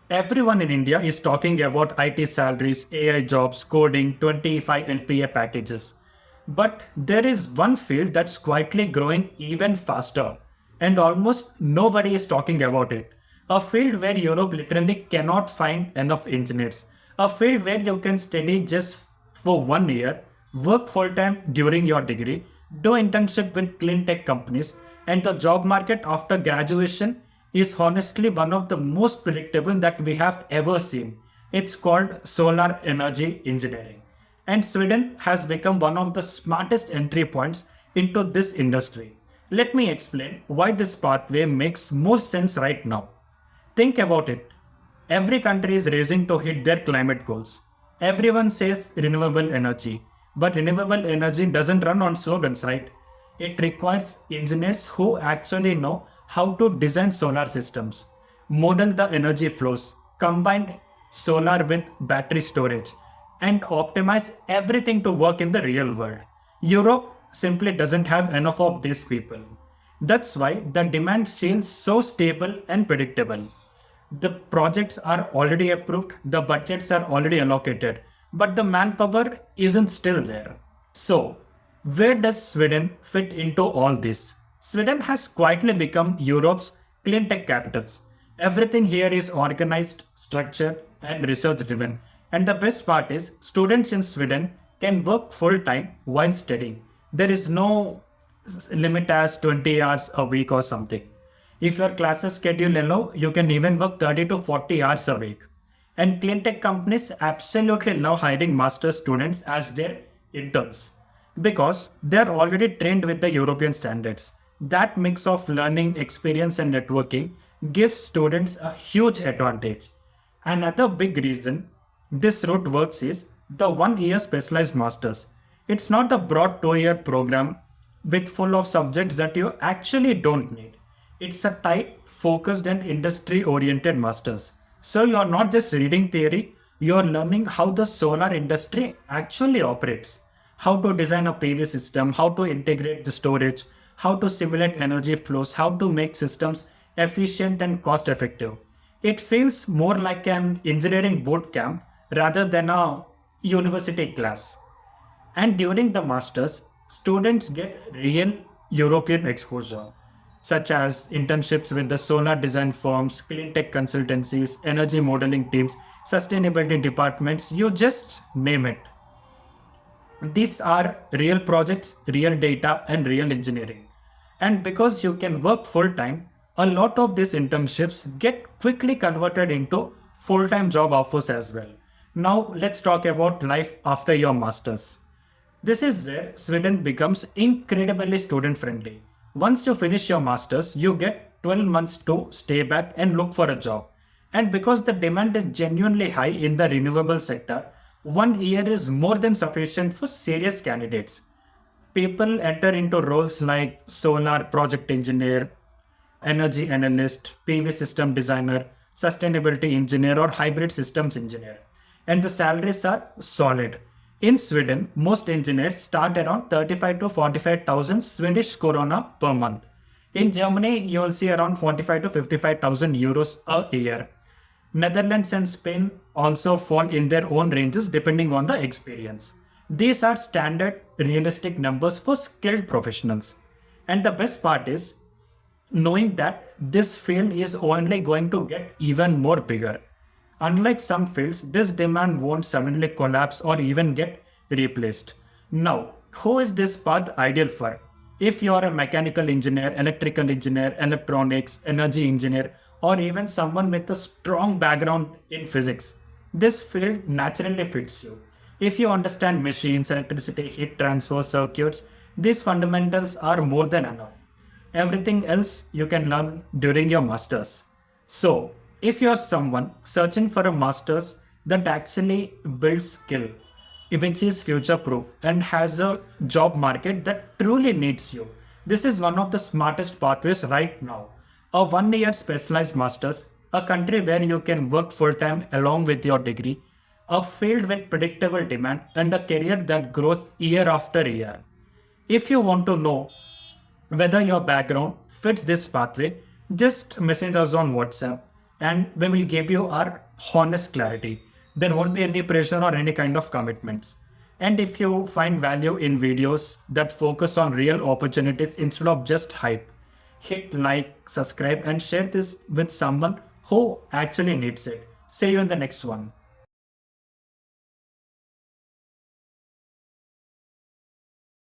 Everyone in India is talking about IT salaries, AI jobs, coding, 25 LPA packages. But there is one field that's quietly growing even faster, and almost nobody is talking about it. A field where Europe literally cannot find enough engineers. A field where you can study just for 1 year, work full time during your degree, do internship with clean tech companies, and the job market after graduation is honestly one of the most predictable that we have ever seen. It's called solar energy engineering. And Sweden has become one of the smartest entry points into this industry. Let me explain why this pathway makes more sense right now. Think about it. Every country is racing to hit their climate goals. Everyone says renewable energy, but renewable energy doesn't run on slogans, right? It requires engineers who actually know how to design solar systems, model the energy flows, combine solar with battery storage, and optimize everything to work in the real world. Europe simply doesn't have enough of these people. That's why the demand feels so stable and predictable. The projects are already approved, the budgets are already allocated, but the manpower isn't still there. So, where does Sweden fit into all this? Sweden has quietly become Europe's clean tech capitals. Everything here is organized, structured, and research driven. And the best part is, students in Sweden can work full time while studying. There is no limit as 20 hours a week or something. If your classes schedule allow, you can even work 30 to 40 hours a week. And clean tech companies absolutely love hiring master students as their interns because they're already trained with the European standards. That mix of learning, experience, and networking gives students a huge advantage. Another big reason this route works is the 1 year specialized masters. It's not a broad 2 year program with full of subjects that you actually don't need. It's a tight, focused, and industry oriented masters. So you're not just reading theory, you're learning how the solar industry actually operates, how to design a PV system, how to integrate the storage, how to simulate energy flows, how to make systems efficient and cost effective. It feels more like an engineering boot camp rather than a university class. And during the masters, students get real European exposure, such as internships with the solar design firms, clean tech consultancies, energy modeling teams, sustainability departments, you just name it. These are real projects, real data, and real engineering. And because you can work full time, a lot of these internships get quickly converted into full time job offers as well. Now, let's talk about life after your masters. This is where Sweden becomes incredibly student friendly. Once you finish your masters, you get 12 months to stay back and look for a job. And because the demand is genuinely high in the renewable sector, 1 year is more than sufficient for serious candidates. People enter into roles like solar project engineer, energy analyst, PV system designer, sustainability engineer, or hybrid systems engineer. And the salaries are solid. In Sweden, most engineers start around 35 to 45,000 Swedish krona per month. In Germany, you will see around 45 to 55,000 euros a year. Netherlands and Spain also fall in their own ranges depending on the experience. These are standard, realistic numbers for skilled professionals. And the best part is knowing that this field is only going to get even more bigger. Unlike some fields, this demand won't suddenly collapse or even get replaced. Now, who is this path ideal for? If you are a mechanical engineer, electrical engineer, electronics, energy engineer, or even someone with a strong background in physics, this field naturally fits you. If you understand machines, electricity, heat transfer circuits, these fundamentals are more than enough. Everything else you can learn during your masters. So, if you're someone searching for a master's that actually builds skill, which is future proof and has a job market that truly needs you, this is one of the smartest pathways right now. A 1 year specialized master's, a country where you can work full time along with your degree, a field with predictable demand, and a career that grows year after year. If you want to know whether your background fits this pathway, just message us on WhatsApp. and we will give you our honest clarity. There won't be any pressure or any kind of commitments. And if you find value in videos that focus on real opportunities instead of just hype, hit like, subscribe, and share this with someone who actually needs it. See you in the next one.